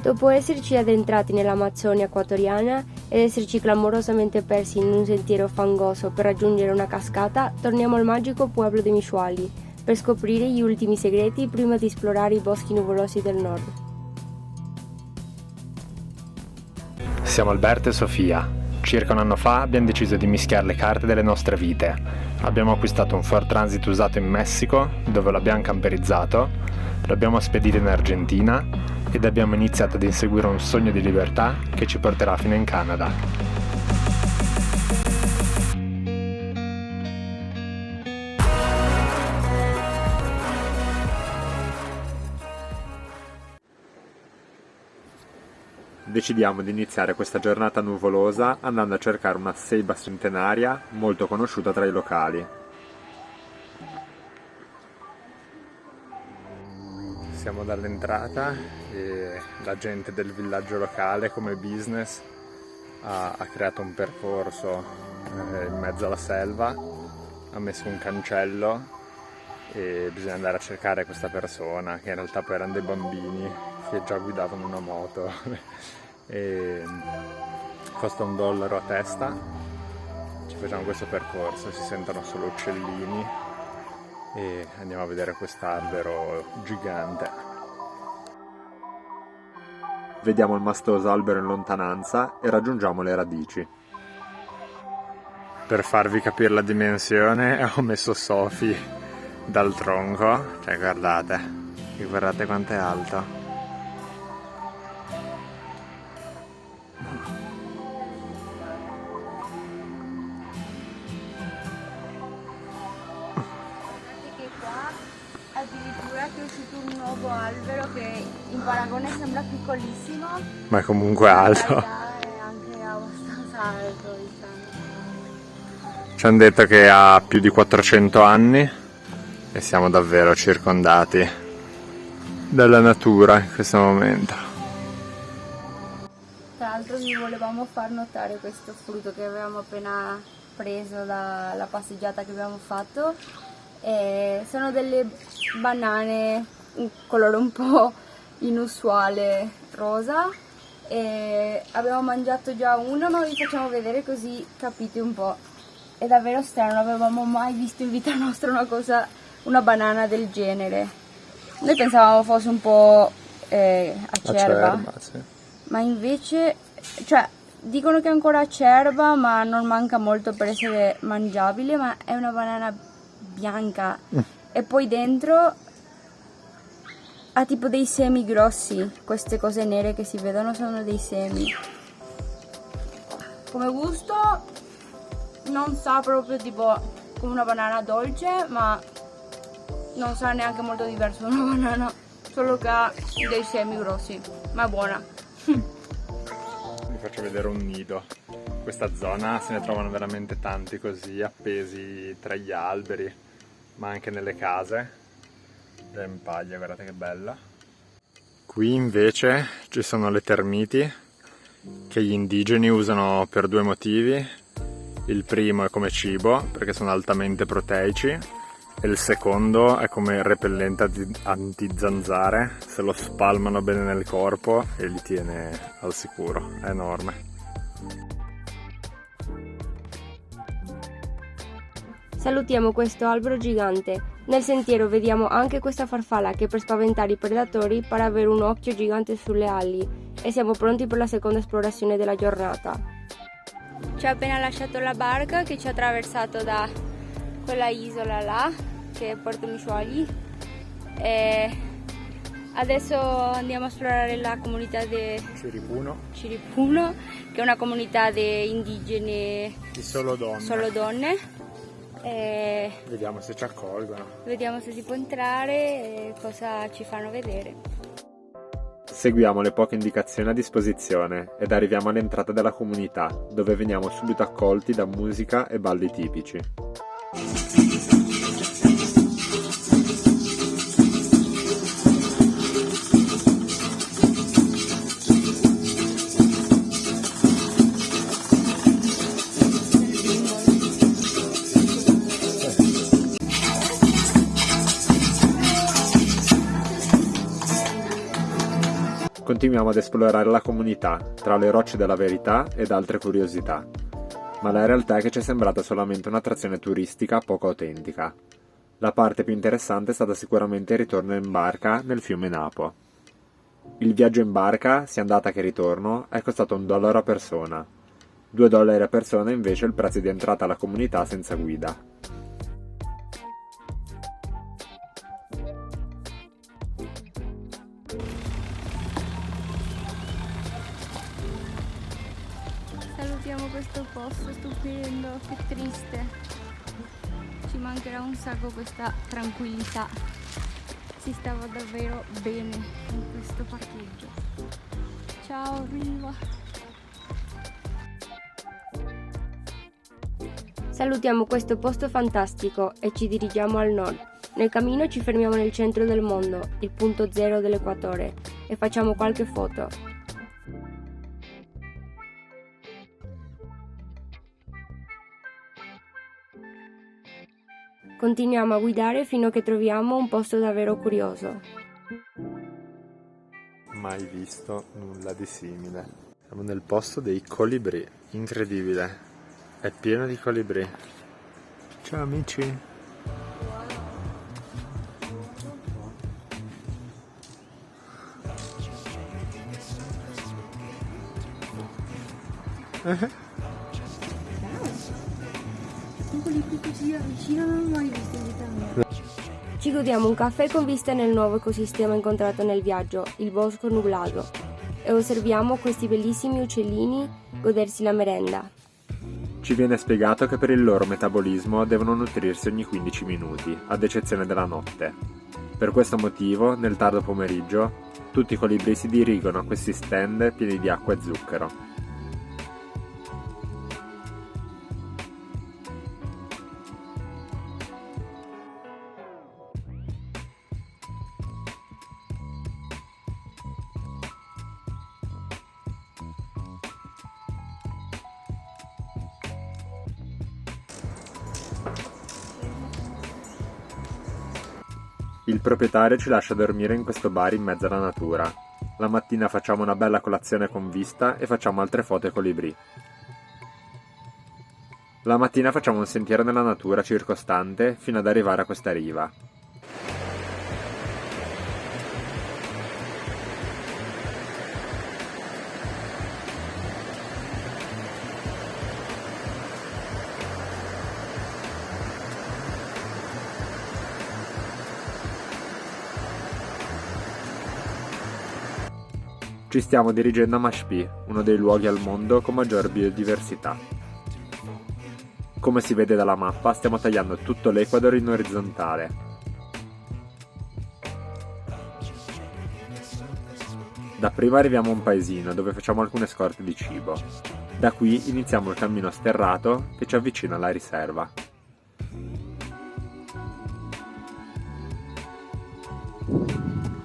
Dopo esserci addentrati nell'Amazzonia equatoriana ed esserci clamorosamente persi in un sentiero fangoso per raggiungere una cascata, torniamo al magico pueblo di Mishuali per scoprire gli ultimi segreti prima di esplorare i boschi nuvolosi del nord. Siamo Alberto e Sofia. Circa un anno fa abbiamo deciso di mischiare le carte delle nostre vite. Abbiamo acquistato un Ford Transit usato in Messico, dove l'abbiamo camperizzato, l'abbiamo spedito in Argentina ed abbiamo iniziato ad inseguire un sogno di libertà che ci porterà fino in Canada. Decidiamo di iniziare questa giornata nuvolosa andando a cercare una ceiba centenaria molto conosciuta tra i locali. Siamo dall'entrata e la gente del villaggio locale come business ha creato un percorso in mezzo alla selva, ha messo un cancello e bisogna andare a cercare questa persona che in realtà poi erano dei bambini che già guidavano una moto e costa $1 a testa. Ci facciamo questo percorso, si sentono solo uccellini e andiamo a vedere quest'albero gigante. Vediamo il maestoso albero in lontananza e raggiungiamo le radici. Per farvi capire la dimensione ho messo Sophie dal tronco, cioè guardate quanto è alto. Addirittura è cresciuto un nuovo albero che in paragone sembra piccolissimo, Ma è comunque alto. in realtà è anche abbastanza alto, diciamo. Ci hanno detto che ha più di 400 anni e siamo davvero circondati dalla natura in questo momento. Tra l'altro vi volevamo far notare questo frutto che avevamo appena preso dalla passeggiata che abbiamo fatto. Sono delle banane, un colore un po' inusuale, rosa, e abbiamo mangiato già uno, ma vi facciamo vedere così capite un po'. È davvero strano, non avevamo mai visto in vita nostra una banana del genere. Noi pensavamo fosse un po' acerba, Sì. ma invece, cioè, dicono che è ancora acerba, ma non manca molto per essere mangiabile, ma è una banana bianca e poi dentro ha tipo dei semi grossi, queste cose nere che si vedono sono dei semi. Come gusto non sa proprio tipo come una banana dolce, ma non sa neanche molto diverso da una banana, solo che ha dei semi grossi, ma è buona. Vi faccio vedere un nido. In questa zona se ne trovano veramente tanti così appesi tra gli alberi, ma anche nelle case. Già in paglia, guardate che bella. Qui invece ci sono le termiti che gli indigeni usano per due motivi. Il primo è come cibo perché sono altamente proteici e il secondo è come repellente antizanzare, se lo spalmano bene nel corpo e li tiene al sicuro. È enorme. Salutiamo questo albero gigante. Nel sentiero vediamo anche questa farfalla che per spaventare i predatori pare avere un occhio gigante sulle ali e siamo pronti per la seconda esplorazione della giornata. Ci ha appena lasciato la barca che ci ha attraversato da quella isola là, che è Porto Mishuali, e adesso andiamo a esplorare la comunità di Chiripuno, che è una comunità di indigene Di solo donne. Vediamo se ci accolgono. Vediamo se si può entrare e cosa ci fanno vedere. Seguiamo le poche indicazioni a disposizione ed arriviamo all'entrata della comunità, dove veniamo subito accolti da musica e balli tipici. Continuiamo ad esplorare la comunità, tra le rocce della verità ed altre curiosità. Ma la realtà è che ci è sembrata solamente un'attrazione turistica poco autentica. La parte più interessante è stata sicuramente il ritorno in barca nel fiume Napo. Il viaggio in barca, sia andata che ritorno, è costato $1 a persona. $2 a persona invece il prezzo di entrata alla comunità senza guida. Salutiamo questo posto stupendo, che triste. Ci mancherà un sacco questa tranquillità. Si stava davvero bene in questo parcheggio. Ciao Riva. Salutiamo questo posto fantastico e ci dirigiamo al nord. Nel cammino ci fermiamo nel centro del mondo, il punto zero dell'equatore, e facciamo qualche foto. Continuiamo a guidare fino a che troviamo un posto davvero curioso. Mai visto nulla di simile. Siamo nel posto dei colibrì, incredibile, è pieno di colibrì. Ciao amici! Quelli così vicino non ho mai visto in vita mia. Ci godiamo un caffè con vista nel nuovo ecosistema incontrato nel viaggio, il bosco nublato, e osserviamo questi bellissimi uccellini godersi la merenda. Ci viene spiegato che per il loro metabolismo devono nutrirsi ogni 15 minuti, ad eccezione della notte. Per questo motivo, nel tardo pomeriggio, tutti i colibrì si dirigono a questi stand pieni di acqua e zucchero. Il proprietario ci lascia dormire in questo bar in mezzo alla natura. La mattina facciamo una bella colazione con vista e facciamo altre foto ai colibrì. La mattina facciamo un sentiero nella natura circostante fino ad arrivare a questa riva. Ci stiamo dirigendo a Mashpee, uno dei luoghi al mondo con maggior biodiversità. Come si vede dalla mappa, stiamo tagliando tutto l'Ecuador in orizzontale. Dapprima arriviamo a un paesino dove facciamo alcune scorte di cibo. Da qui iniziamo il cammino sterrato che ci avvicina alla riserva.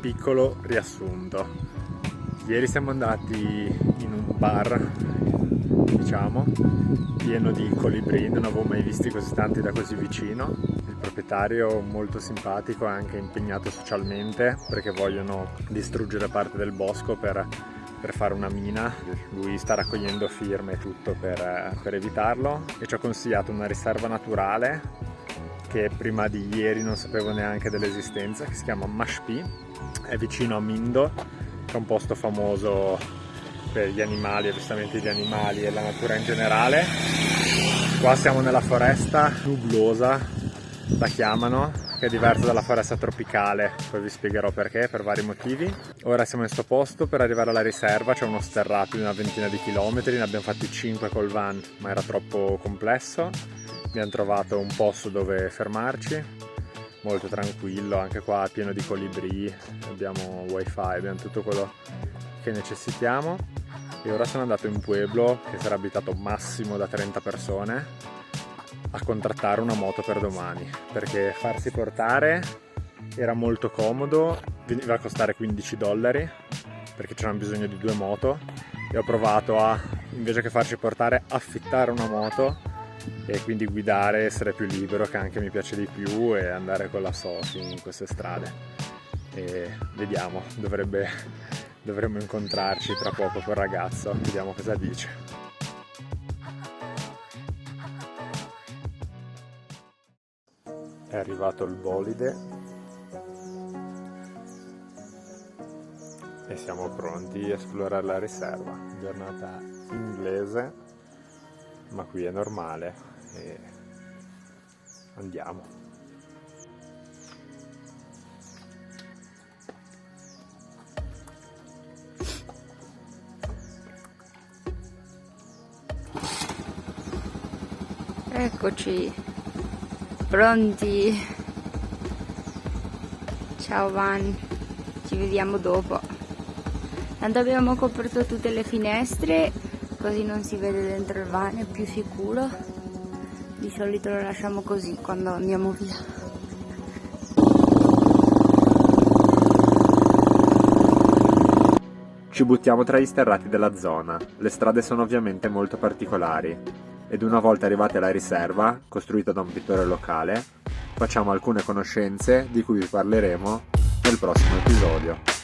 Piccolo riassunto. Ieri siamo andati in un bar, diciamo, pieno di colibrì, non avevo mai visti così tanti da così vicino. Il proprietario molto simpatico e anche impegnato socialmente perché vogliono distruggere parte del bosco per fare una mina. Lui sta raccogliendo firme e tutto per evitarlo e ci ha consigliato una riserva naturale che prima di ieri non sapevo neanche dell'esistenza, che si chiama Mashpee, è vicino a Mindo, che è un posto famoso per gli animali, avvistamenti di animali e la natura in generale. Qua siamo nella foresta nublosa, la chiamano, che è diversa dalla foresta tropicale, poi vi spiegherò perché, per vari motivi. Ora siamo in questo posto, per arrivare alla riserva c'è uno sterrato di una ventina di chilometri, ne abbiamo fatti 5 col van, ma era troppo complesso. Abbiamo trovato un posto dove fermarci, molto tranquillo, anche qua pieno di colibrì, abbiamo wifi, abbiamo tutto quello che necessitiamo. E ora sono andato in Pueblo, che sarà abitato massimo da 30 persone, a contrattare una moto per domani, perché farsi portare era molto comodo, veniva a costare $15 perché c'erano bisogno di 2 moto, e ho provato a, invece che farci portare, affittare una moto e quindi guidare, essere più libero, che anche mi piace di più, e andare con la Sophie in queste strade. E vediamo, dovrebbe dovremmo incontrarci tra poco col ragazzo, vediamo cosa dice. È arrivato il bolide e siamo pronti a esplorare la riserva. Giornata inglese, ma qui è normale e andiamo. Eccoci, pronti. Ciao Van, ci vediamo dopo. Tanto abbiamo coperto tutte le finestre, così non si vede dentro il van, è più sicuro. Di solito lo lasciamo così quando andiamo via. Ci buttiamo tra gli sterrati della zona. Le strade sono ovviamente molto particolari ed una volta arrivati alla riserva, costruita da un pittore locale, facciamo alcune conoscenze di cui vi parleremo nel prossimo episodio.